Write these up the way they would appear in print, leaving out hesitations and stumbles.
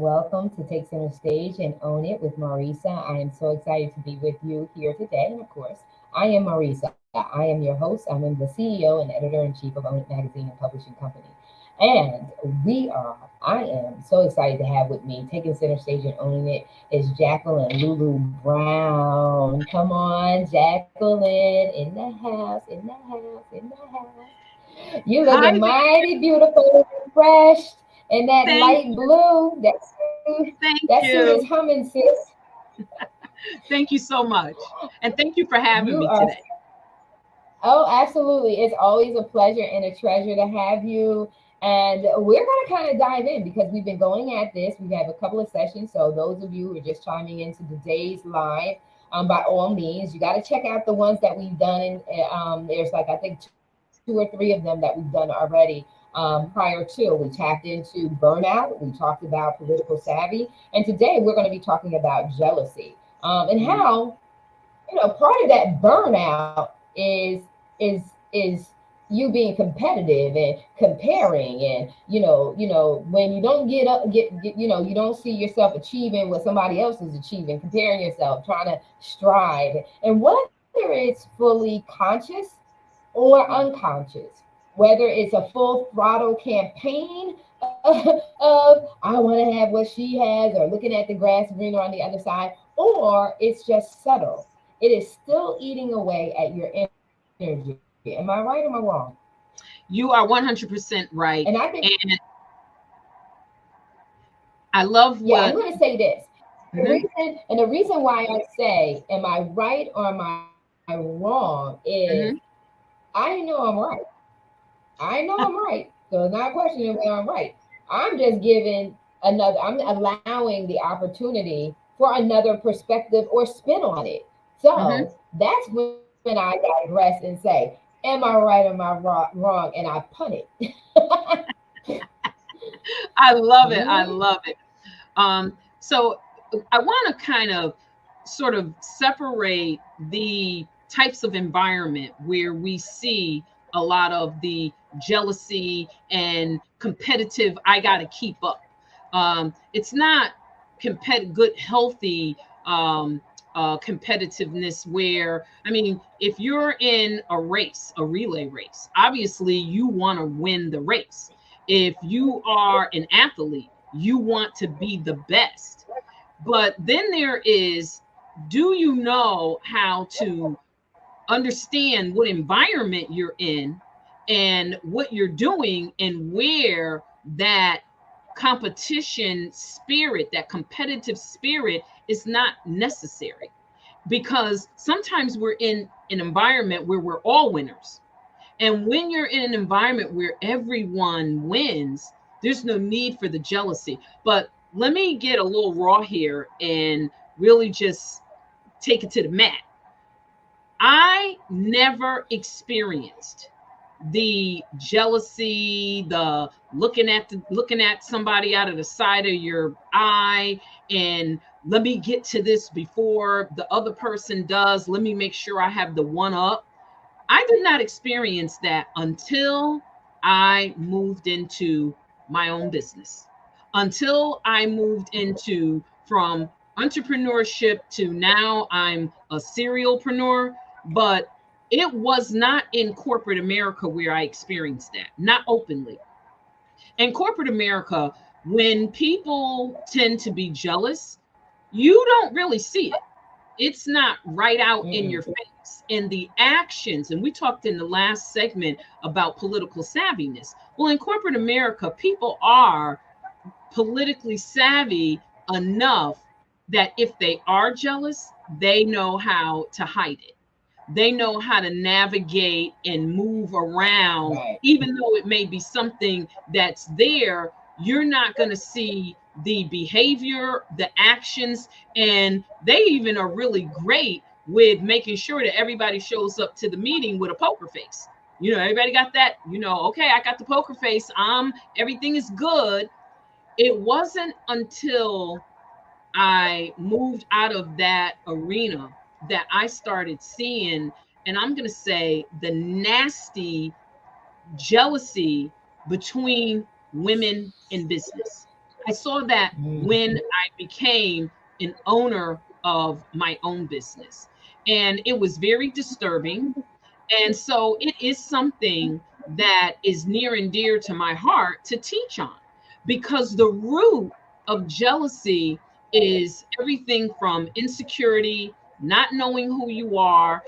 welcome to Take Center Stage and Own It with Marisa. I am so excited to be with you here today. And of course, I am Marisa. I am your host. I'm the CEO and editor-in-chief of Own It Magazine and Publishing Company. And I am so excited to have with me, taking center stage and owning it, is Jacqueline Lulu Brown. Come on, Jacqueline, in the house, in the house, in the house. You looking Hi mighty beautiful, refreshed, in that thank light blue. thank That suit is you. humming, sis. Thank you so much. And thank you for having You me are. today. Oh, absolutely. It's always a pleasure and a treasure to have you. And we're going to kind of dive in because we've been going at this. We have a couple of sessions. So, those of you who are just chiming into the day's live, by all means, you got to check out the ones that we've done. And there's like, I think, two or three of them that we've done already prior to. We tapped into burnout, we talked about political savvy. And today we're going to be talking about jealousy and Mm. how part of that burnout is you being competitive and comparing, and when you don't get you don't see yourself achieving what somebody else is achieving, comparing yourself, trying to strive, and whether it's fully conscious or Mm. unconscious, whether it's a full throttle campaign of I want to have what she has, or looking at the grass greener on the other side, or it's just subtle. It is still eating away at your energy. Am I right or am I wrong? You are 100% And I right. think, And I love yeah, I'm what. going to say this. Mhm, The reason why I say, am I right or am I wrong, is mhm. I know I'm right. I know I'm right. So it's not questioning whether I'm right. I'm just giving I'm allowing the opportunity for another perspective or spin on it. Mhm. So that's when I digress and say, am I right or am I wrong? And I pun it. I love it. I Mhm. love it. So I want to kind of sort of separate the types of environment where we see a lot of the jealousy and competitive, I got to keep up. It's not good, healthy competitiveness where, I mean, if you're in a race, a relay race, obviously you want to win the race. If you are an athlete, you want to be the best. But then there is, do you know how to understand what environment you're in and what you're doing, and where that competition spirit, that competitive spirit is not necessary? Because sometimes we're in an environment where we're all winners, and when you're in an environment where everyone wins, there's no need for the jealousy. But let me get a little raw here and really just take it to the mat. I never experienced the jealousy, the looking at somebody out of the side of your eye, and let me get to this before the other person does. Let me make sure I have the one up. I did not experience that until I moved into my own business, until I moved into from entrepreneurship to now I'm a serialpreneur. But it was not in corporate America where I experienced that, not openly. In corporate America, when people tend to be jealous, you don't really see it. It's not right out in Mm-mm. your face. And the actions, and we talked in the last segment about political savviness. Well, in corporate America, people are politically savvy enough that if they are jealous, they know how to hide it. They know how to navigate and move around, Right. even though it may be something that's there. You're not going to see the behavior, the actions, and they even are really great with making sure that everybody shows up to the meeting with a poker face. Everybody got that, okay, I got the poker face. Everything is good. It wasn't until I moved out of that arena that I started seeing, and I'm going to say, the nasty jealousy between women in business. I saw that Mm. when I became an owner of my own business. And it was very disturbing. And so it is something that is near and dear to my heart to teach on, because the root of jealousy is everything from insecurity, not knowing who you are,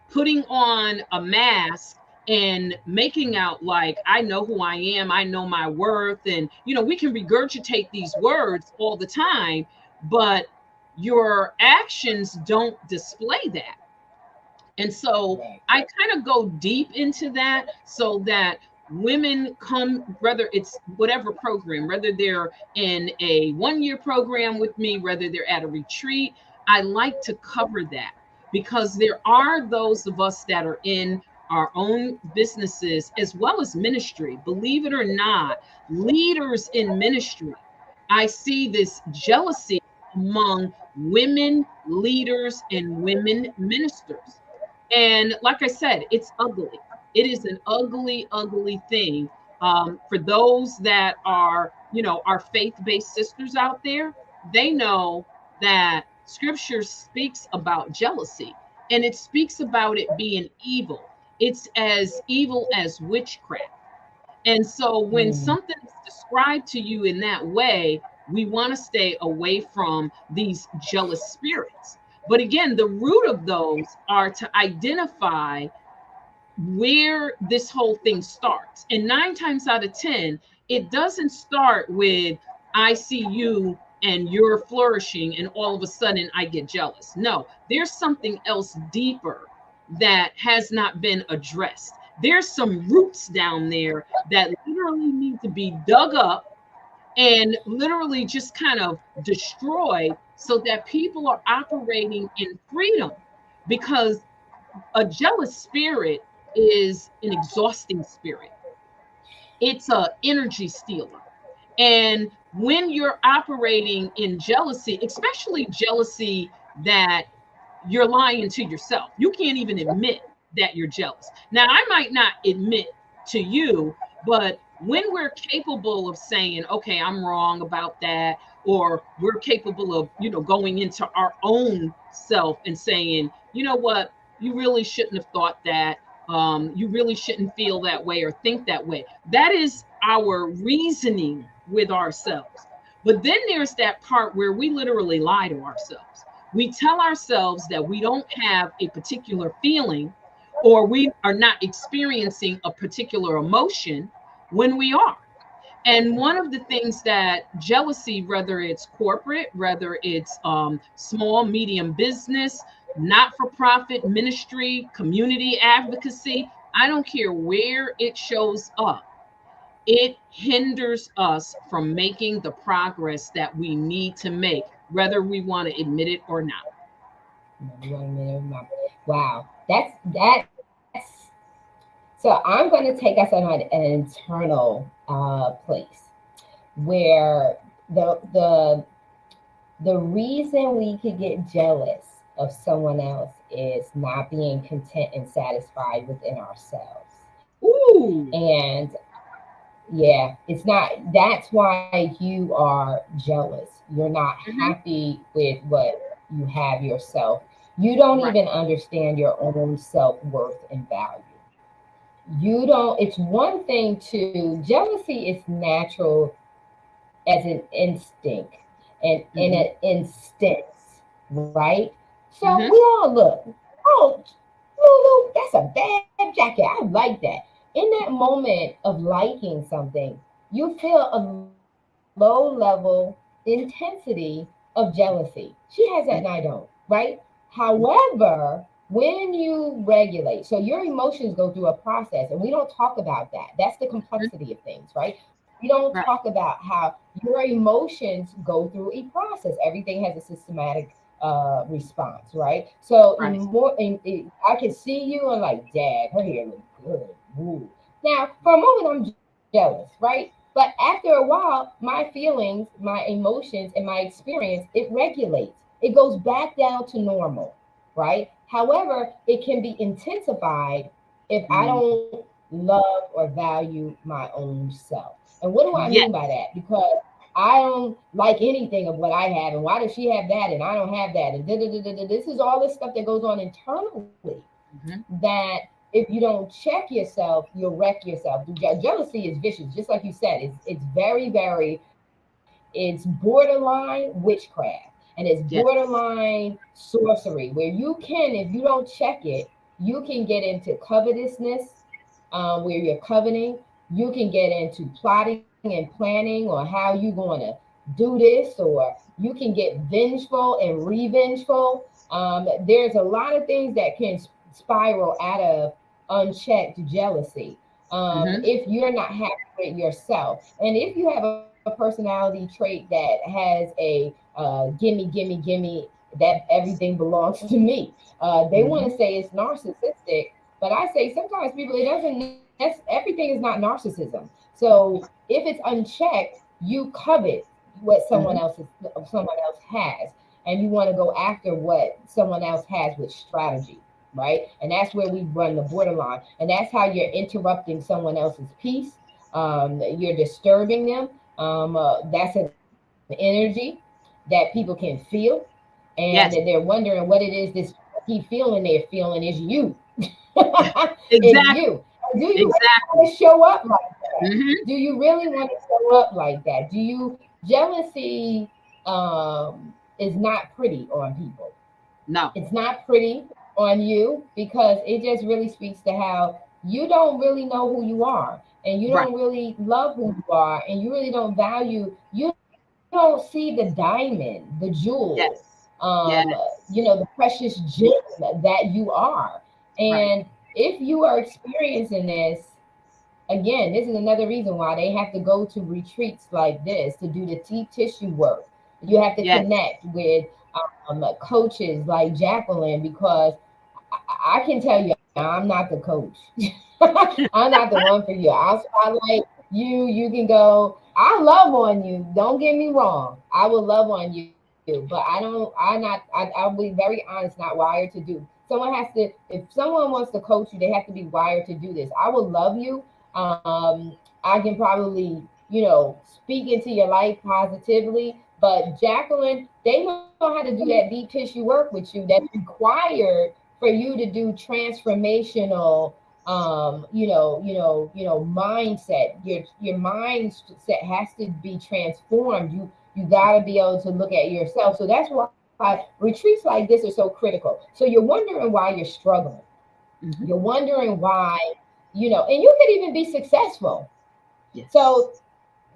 putting on a mask and making out like I know who I am, I know my worth. And, we can regurgitate these words all the time, but your actions don't display that. And so Right. I kind of go deep into that so that women come, whether it's whatever program, whether they're in a 1 year program with me, whether they're at a retreat, I like to cover that, because there are those of us that are in our own businesses as well as ministry. Believe it or not, leaders in ministry, I see this jealousy among women leaders and women ministers. And like I said, it's ugly. It is an ugly, ugly thing. For those that are, our faith-based sisters out there, they know that scripture speaks about jealousy, and it speaks about it being evil. It's as evil as witchcraft. And so when Mm. something is described to you in that way, we want to stay away from these jealous spirits. But again, the root of those are to identify where this whole thing starts. And 9 times out of 10, it doesn't start with, I see you and you're flourishing, and all of a sudden I get jealous. No, there's something else deeper that has not been addressed. There's some roots down there that literally need to be dug up and literally just kind of destroyed so that people are operating in freedom, because a jealous spirit is an exhausting spirit. It's a energy stealer. And when you're operating in jealousy, especially jealousy that you're lying to yourself, you can't even admit that you're jealous. Now, I might not admit to you, but when we're capable of saying, okay, I'm wrong about that, or we're capable of, going into our own self and saying, you know what, you really shouldn't have thought that. You really shouldn't feel that way or think that way. That is our reasoning with ourselves. But then there's that part where we literally lie to ourselves. We tell ourselves that we don't have a particular feeling, or we are not experiencing a particular emotion when we are. And one of the things that jealousy, whether it's corporate, whether it's small, medium business, not for profit, ministry, community advocacy, I don't care where it shows up, it hinders us from making the progress that we need to make, whether we want to admit it or not. 1 minute. Wow, that's so. I'm going to take us on an internal place where the the reason we could get jealous of someone else is not being content and satisfied within ourselves. Ooh. And yeah, it's not, that's why you are jealous. You're not Hmm. happy with what you have yourself. You don't Right. even understand your own self worth and value. You don't, it's one thing to, jealousy is natural as an instinct and in Hmm. an instance, right? So we Hmm. all look, oh, Lulu, that's a bad jacket. I like that. In that moment of liking something, you feel a low level intensity of jealousy. She has that and I don't, right? However, when you regulate, so your emotions go through a process, and we don't talk about that. That's the complexity of things, right? We don't Right. talk about how your emotions go through a process. Everything has a systematic response, right? So in Right. more, I can see you and like, Dad, her hair look good. Ooh. Now, for a moment, I'm jealous, right? But after a while, my feelings, my emotions, and my experience, it regulates. It goes back down to normal, right? However, it can be intensified if I Mm. don't love or value my own self. And what do I mean Yes. by that? Because I don't like anything of what I have, and why does she have that and I don't have that, and this is all this stuff that goes on internally Mhm. that if you don't check yourself, you'll wreck yourself. Jealousy is vicious, just like you said. It's very, very, it's borderline witchcraft, and it's Yes. borderline sorcery, where you can, if you don't check it, you can get into covetousness, where you're coveting. You can get into plotting and planning on how you're going to do this, or you can get vengeful and revengeful. There's a lot of things that can spiral out of unchecked jealousy, Mhm. if you're not happy with yourself. And if you have a personality trait that has a gimme, gimme, gimme, that everything belongs to me, they want to Mhm. say it's narcissistic. But I say sometimes people, it doesn't, everything is not narcissism. So if it's unchecked, you covet what Mhm. someone else has, and you want to go after what someone else has with strategy, right? And that's where we run the borderline, and that's how you're interrupting someone else's peace. You're disturbing them. That's an energy that people can feel, and they're Yes. wondering what it is this he feeling they're feeling is you. It's Exactly. you. Do you really want Exactly. to show up like that? Mhm. Do you really want to show up like that? Do you, jealousy is not pretty on people. No. It's not pretty on you, because it just really speaks to how you don't really know who you are, and you Right. don't really love who you are, and you really don't value, you don't see the diamond, the jewel, Yes. the Yes. precious gem that you are. And Right. if you are experiencing this, again, this is another reason why they have to go to retreats like this to do the deep tissue work. You have to Yes. connect with coaches like Jacqueline, because I can tell you, I'm not the coach. I'm not the one for you. I'll spotlight you. You can go. I love on you. Don't get me wrong. I will love on you, but I don't. I'll be very honest. Not wired to do. Someone has to. If someone wants to coach you, they have to be wired to do this. I will love you. I can probably, speak into your life positively. But Jacqueline, they know how to do that deep tissue work with you. That's required for you to do transformational, mindset. Your mindset has to be transformed. You got to be able to look at yourself. So that's why retreats like this are so critical. So you're wondering why you're struggling. You're Mhm. wondering why, and you could even be successful. So,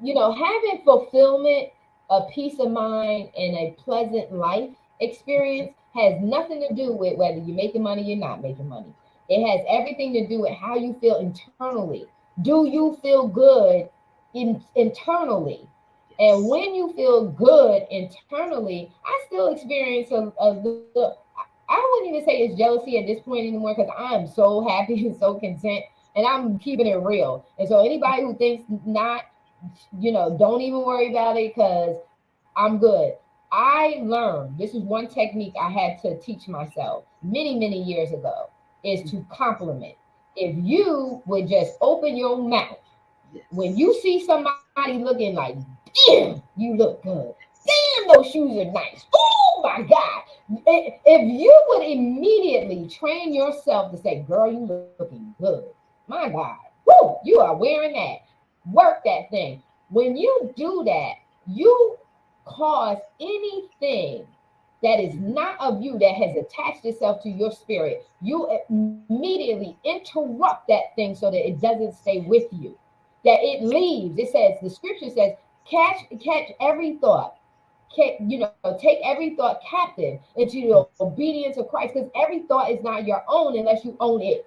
Yes. having fulfillment, a peace of mind, and a pleasant life experience has nothing to do with whether you're making money or not making money. It has everything to do with how you feel internally. Do you feel good internally? And Yes. when you feel good internally, I still experience a little. I wouldn't even say it's jealousy at this point anymore, because I'm so happy and so content, and I'm keeping it real. And so anybody who thinks not, don't even worry about it, because I'm good. I learned, this is one technique I had to teach myself many, many years ago, is to Mhm. compliment. If you would just open your mouth when Yes. you see somebody looking like, damn, you look good. Damn, those shoes are nice. Oh my God. If you would immediately train yourself to say, girl, you looking good. My God. Woo, you are wearing that. Work that thing. When you do that, you cause anything that is Mhm. not of you, that has attached itself to your spirit, you immediately interrupt that thing so that it doesn't stay with you, that it leaves. It says, the scripture says, catch every thought. Take every thought captive into the Yes. obedience of Christ, because every thought is not your own unless you own it.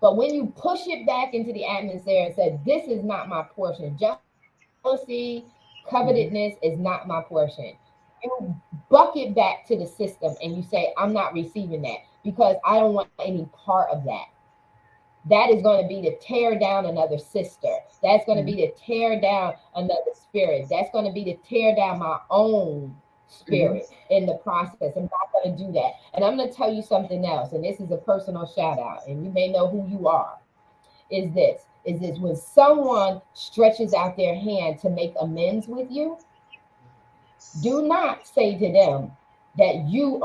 But when you push it back into the atmosphere and say, this is not my portion, jealousy, covetousness is Mhm. not my portion, you buck it back to the system and you say, I'm not receiving that, because I don't want any part of that. That is going to be to tear down another sister. That's going to be to Mhm. tear down another spirit. That's going to be to tear down my own Mhm. spirit in the process. I'm not going to do that. And I'm going to tell you something else. And this is a personal shout out, and you may know who you are. Is this? is when someone stretches out their hand to make amends with you, do not say to them that you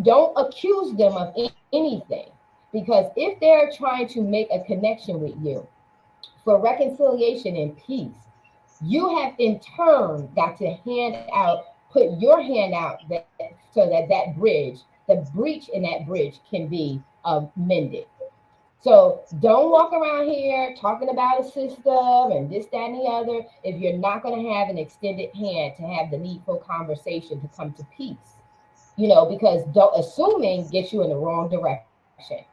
don't accuse them of anything. Because if they're trying to make a connection with you for reconciliation and peace, you have in turn got to hand out, put your hand out that, so that that bridge, the breach in that bridge can be mended. So don't walk around here talking about a system and this, that, and the other if you're not going to have an extended hand to have the needful conversation to come to peace. Because don't assuming gets you in the wrong direction.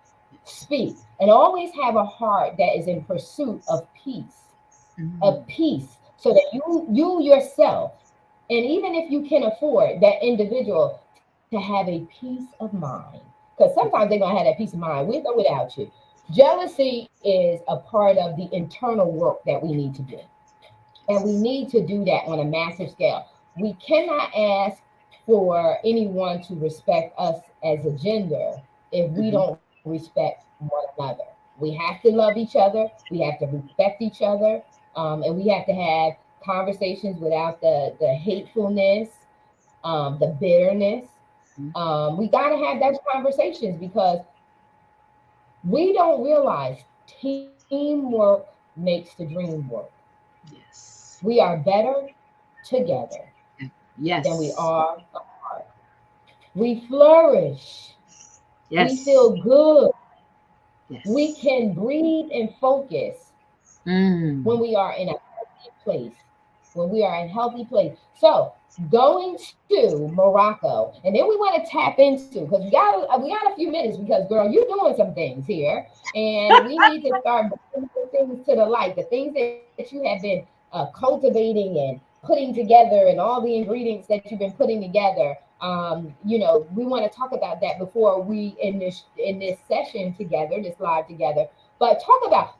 Speak and always have a heart that is in pursuit of Mm. peace, so that you yourself, and even if you can afford that individual to have a peace of mind, because sometimes they're gonna have that peace of mind with or without you. Jealousy is a part of the internal work that we need to do. And we need to do that on a massive scale. We cannot ask for anyone to respect us as a gender if we Mhm. don't respect one another. We have to love each other, we have to respect each other, and we have to have conversations without the hatefulness, the bitterness. Mhm. We got to have those conversations because we don't realize teamwork makes the dream work. Yes. We are better together than we Yes. are apart. We flourish. We Yes. feel good. We Yes. can breathe and focus when Mm. we are in a healthy place. When we are in a healthy place. So going to Morocco, and then we want to tap into because we got a few minutes because girl, you're doing some things here, and we need to start bringing the things to the light, the things that you have been cultivating and putting together, and all the ingredients that you've been putting together. We want to talk about that before we in this session together, this live together. But talk about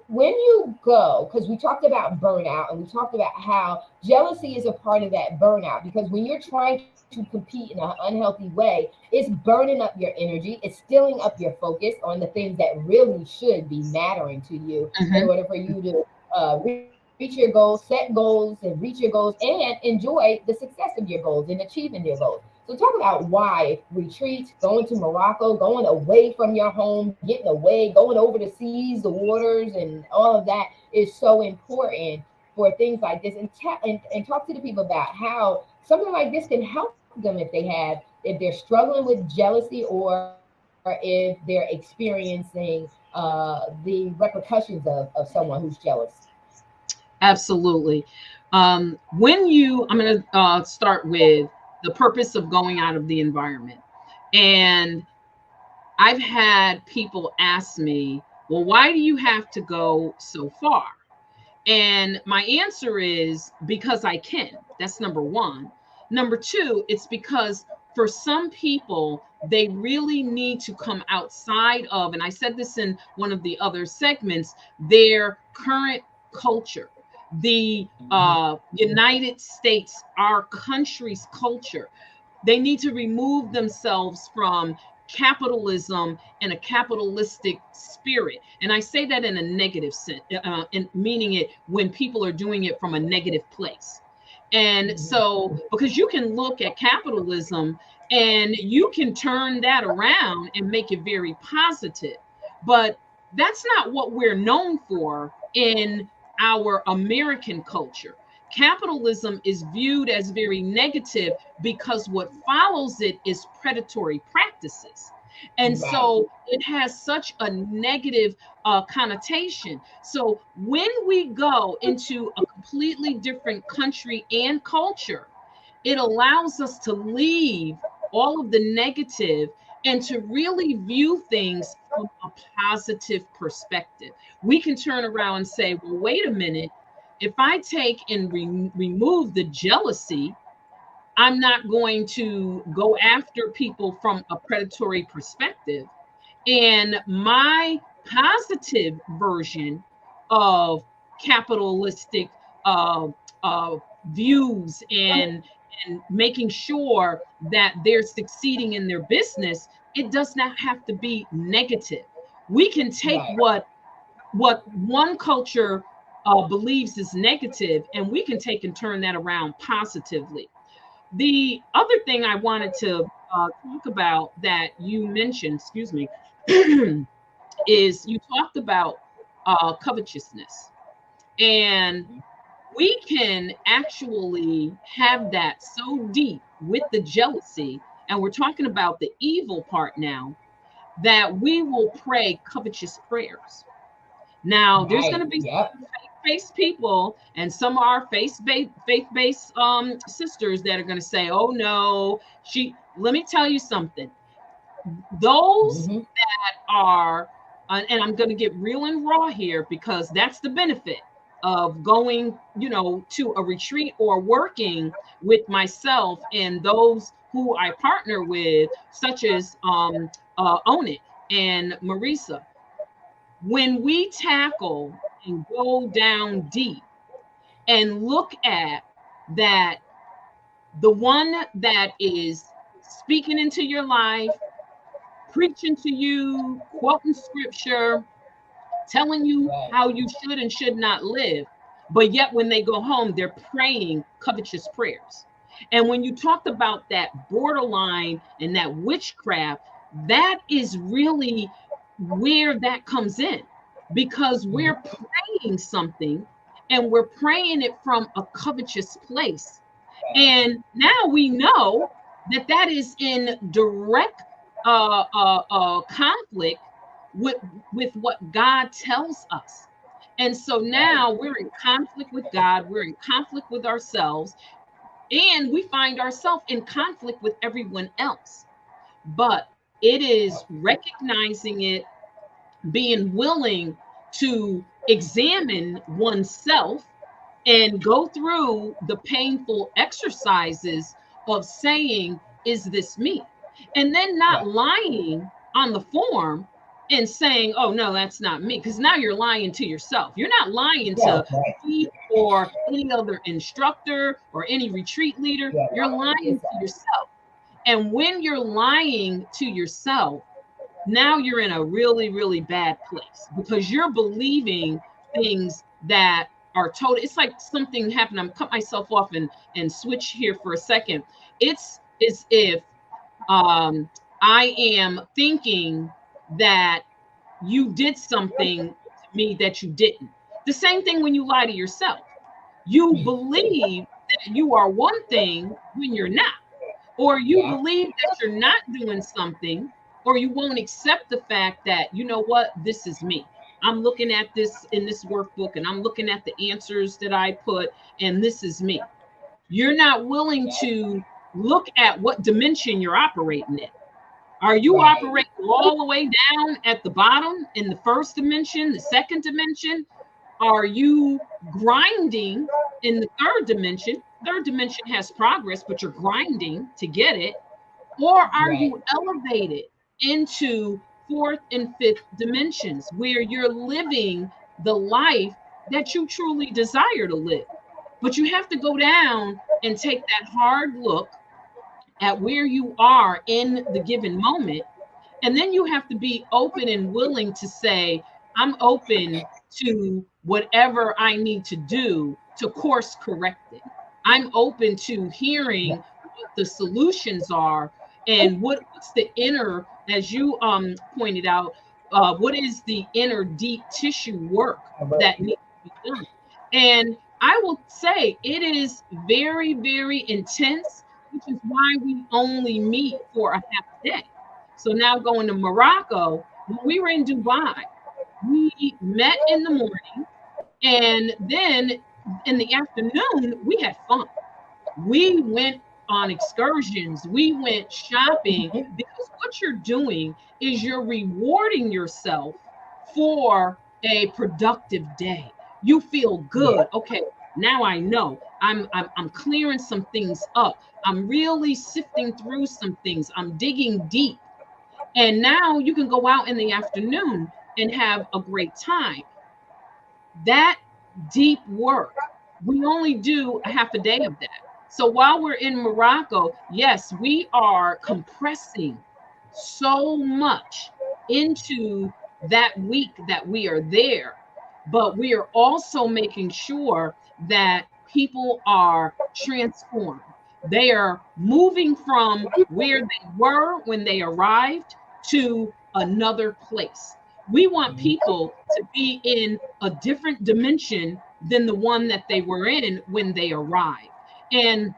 when you go, because we talked about burnout and we talked about how jealousy is a part of that burnout. Because when you're trying to compete in an unhealthy way, it's burning up your energy, it's stealing up your focus on the things that really should be mattering to you in Mhm. order for you to reach your goals, set goals, and reach your goals, and enjoy the success of your goals and achieving your goals. So, talk about why retreats, going to Morocco, going away from your home, getting away, going over the seas, the waters, and all of that is so important for things like this. And talk to the people about how something like this can help them if they're struggling with jealousy, or if they're experiencing the repercussions of someone who's jealous. Absolutely. I'm going to start with the purpose of going out of the environment. And I've had people ask me, well, why do you have to go so far? And my answer is because I can. That's number one. Number two, it's because for some people, they really need to come outside of, and I said this in one of the other segments, their current culture. The United States, our country's culture. They need to remove themselves from capitalism and a capitalistic spirit. And I say that in a negative sense, in meaning it when people are doing it from a negative place. And Mhm. so, because you can look at capitalism and you can turn that around and make it very positive, but that's not what we're known for in our American culture. Capitalism is viewed as very negative because what follows it is predatory practices. And Right. so it has such a negative connotation. So when we go into a completely different country and culture, it allows us to leave all of the negative and to really view things from a positive perspective. We can turn around and say, well, wait a minute. If I take and remove the jealousy, I'm not going to go after people from a predatory perspective. And my positive version of capitalistic uh, uh, views and making sure that they're succeeding in their business, it does not have to be negative. We can take Right. what what one culture believes is negative, and we can take and turn that around positively. The other thing I wanted to talk about that you mentioned, excuse me, is you talked about covetousness. And we can actually have that so deep with the jealousy, and we're talking about the evil part now, that we will pray covetous prayers. Now, there's going Right. to be Yep. some faith-based people and some are faith-based sisters that are going to say, "Oh no, she." Let me tell you something. Those Hmm. are, and I'm going to get real and raw here because that's the benefit of going, to a retreat or working with myself and those who I partner with, such as Own It and Marisa. When we tackle and go down deep and look at that, the one that is speaking into your life, preaching to you, quoting scripture, telling you Right. how you should and should not live, but yet when they go home, they're praying covetous prayers. And when you talked about that borderline and that witchcraft, that is really where that comes in, because we're Hmm. praying something and we're praying it from a covetous place. And now we know that that is in direct conflict with what God tells us. And so Right. now we're in conflict with God, we're in conflict with ourselves, and we find ourselves in conflict with everyone else. But it is recognizing it, being willing to examine oneself and go through the painful exercises of saying, is this me? And then not Right. lying on the form and saying, oh, no, that's not me. Because now you're lying to yourself. You're not lying Yeah. to Right. me or any other instructor or any retreat leader. Yeah. You're Lying to lying to yourself. yourself. And when you're lying to yourself, now you're in a really, really bad place because you're believing things that are total. It's like something happened. I'm cut myself off and switch here for a second. It's as if I am thinking that you did something to me that you didn't. The same thing when you lie to yourself. You believe that you are one thing when you're not, or you Yeah. believe that you're not doing something, or you won't accept the fact that, you know what, this is me. I'm looking at this in this workbook and I'm looking at the answers that I put, and this is me. You're not willing to look at what dimension you're operating in. Are you Right. operating all the way down at the bottom in the first dimension, the second dimension? Are you grinding in the third dimension? Third dimension has progress, but you're grinding to get it. Or are Right. you elevated into fourth and fifth dimensions where you're living the life that you truly desire to live? But you have to go down and take that hard look at where you are in the given moment. And then you have to be open and willing to say, I'm open to whatever I need to do to course correct it. I'm open to hearing what the solutions are and what's the inner, as you pointed out, what is the inner deep tissue work that needs to be done. And I will say it is very, very intense, which is why we only meet for a half day. So now going to Morocco, when we were in Dubai, we met in the morning, and then in the afternoon, we had fun. We went on excursions, we went shopping, Mhm. because what you're doing is you're rewarding yourself for a productive day. You feel Yeah. good. Okay, now I know. I'm clearing some things up. I'm really sifting through some things. I'm digging deep. And now you can go out in the afternoon and have a great time. That deep work, we only do a half a day of that. So while we're in Morocco, yes, we are compressing so much into that week that we are there, but we are also making sure that people are transformed. They are moving from where they were when they arrived to another place. We want people to be in a different dimension than the one that they were in when they arrived. And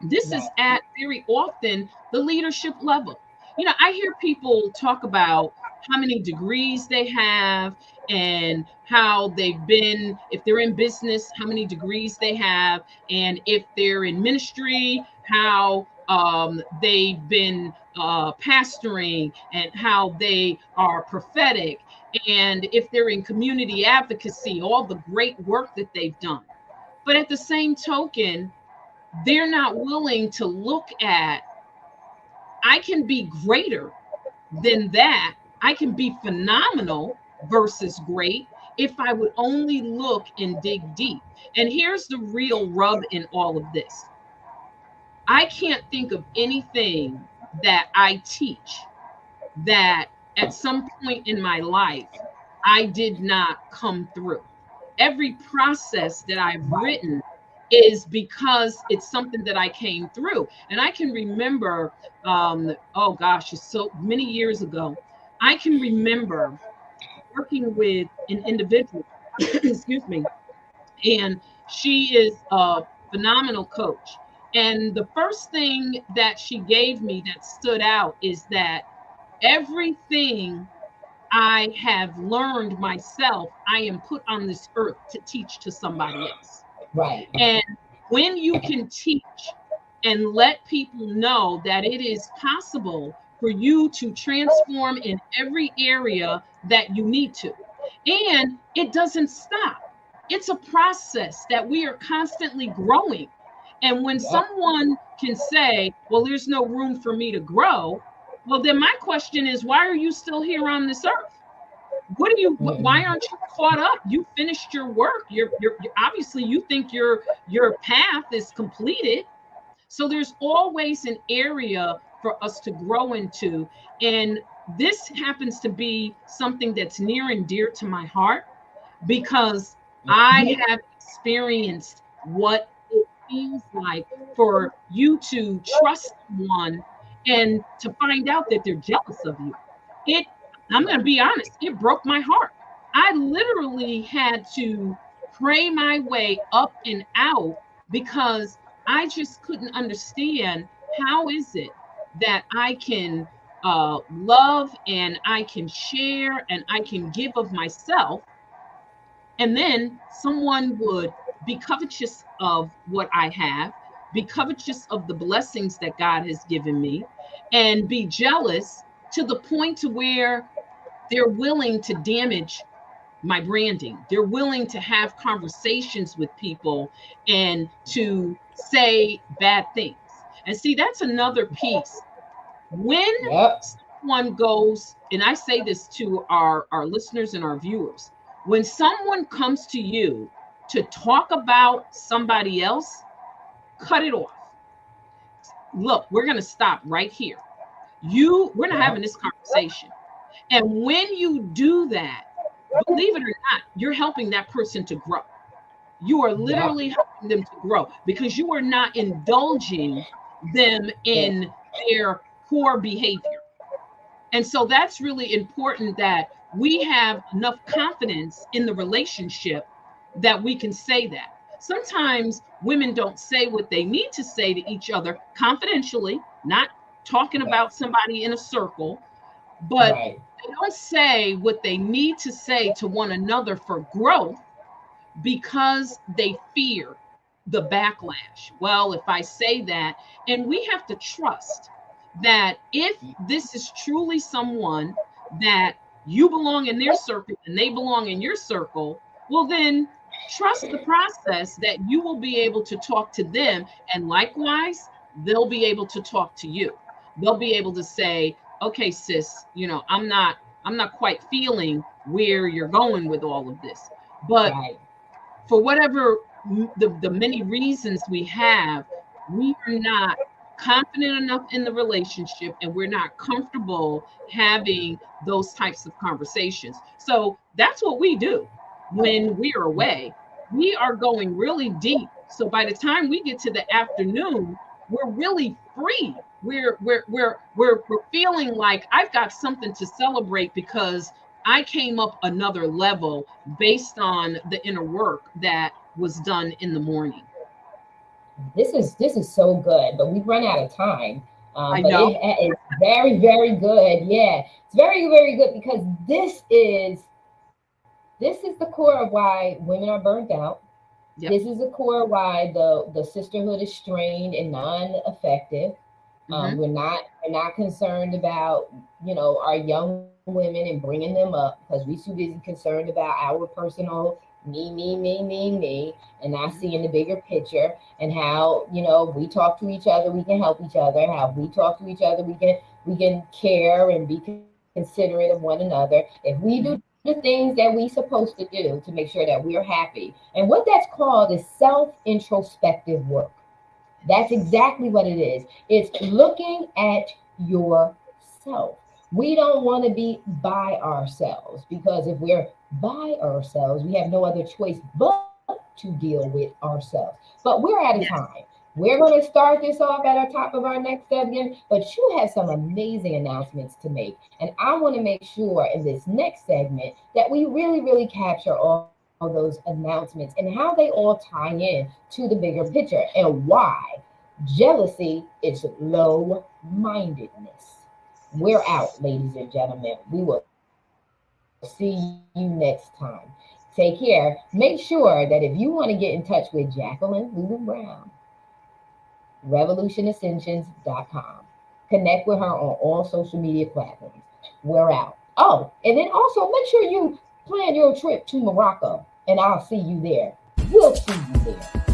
this is at very often the leadership level. You know, I hear people talk about how many degrees they have and how they've been, if they're in business, how many degrees they have, and if they're in ministry, how they've been pastoring and how they are prophetic, and if they're in community advocacy, all the great work that they've done. But at the same token, they're not willing to look at, I can be greater than that. I can be phenomenal versus great if I would only look and dig deep. And here's the real rub in all of this. I can't think of anything that I teach that at some point in my life I did not come through. Every process that I've written is because it's something that I came through. And I can remember, oh gosh, it's so many years ago. I can remember working with an individual, excuse me, and she is a phenomenal coach. And the first thing that she gave me that stood out is that everything I have learned myself, I am put on this earth to teach to somebody else. Right. And when you can teach and let people know that it is possible for you to transform in every area that you need to, and it doesn't stop. It's a process that we are constantly growing. And when someone can say, well, there's no room for me to grow, well, then my question is, why are you still here on this earth? What are you, why aren't you caught up? You finished your work. You're obviously, you think your path is completed. So there's always an area for us to grow into. And this happens to be something that's near and dear to my heart, because I have experienced what it feels like for you to trust someone and to find out that they're jealous of you. I'm going to be honest, it broke my heart. I literally had to pray my way up and out, because I just couldn't understand, how is it that I can love and I can share and I can give of myself, and then someone would be covetous of what I have, be covetous of the blessings that God has given me, and be jealous to the point to where they're willing to damage my branding. They're willing to have conversations with people and to say bad things. And see, that's another piece. When someone goes, and I say this to our listeners and our viewers, when someone comes to you to talk about somebody else, cut it off. Look, we're going to stop right here. We're not having this conversation. And when you do that, believe it or not, you're helping that person to grow. You are literally helping them to grow, because you are not indulging them in their poor behavior. And so that's really important, that we have enough confidence in the relationship that we can say that. Sometimes women don't say what they need to say to each other confidentially, not talking about somebody in a circle, but they don't say what they need to say to one another for growth, because they fear the backlash. Well, if I say that, and we have to trust that if this is truly someone that you belong in their circle and they belong in your circle, well, then trust the process that you will be able to talk to them, and likewise, they'll be able to talk to you. They'll be able to say, okay, sis, I'm not quite feeling where you're going with all of this. But for whatever the many reasons we have, we are not confident enough in the relationship and we're not comfortable having those types of conversations. So that's what we do when we are away. We are going really deep. So by the time we get to the afternoon, we're really free. We're feeling like I've got something to celebrate because I came up another level based on the inner work that was done in the morning. This is so good, but we've run out of time. I But know. it's very, very good. Yeah, it's very, very good because this is the core of why women are burnt out. Yep. This is the core of why the sisterhood is strained and non-effective. Hmm. We're not concerned about our young women and bringing them up because we're too busy concerned about our personal me, and not seeing the bigger picture and how we talk to each other, we can help each other. How we talk to each other, we can care and be considerate of one another. If we do the things that we supposed to do to make sure that we're happy, and what that's called is self-introspective work. That's exactly what it is. It's looking at yourself. We don't want to be by ourselves because if we're by ourselves, we have no other choice but to deal with ourselves. But we're out of Yes. time. We're going to start this off at our top of our next segment, but you have some amazing announcements to make. And I want to make sure in this next segment that we really, really capture all those announcements and how they all tie in to the bigger picture and why jealousy is low mindedness. We're out, ladies and gentlemen. We will see you next time. Take care. Make sure that if you want to get in touch with Jacqueline Lulu Brown, revolutionascensions.com. Connect with her on all social media platforms. We're out. Oh, and then also make sure you plan your trip to Morocco, and I'll see you there. We'll see you there.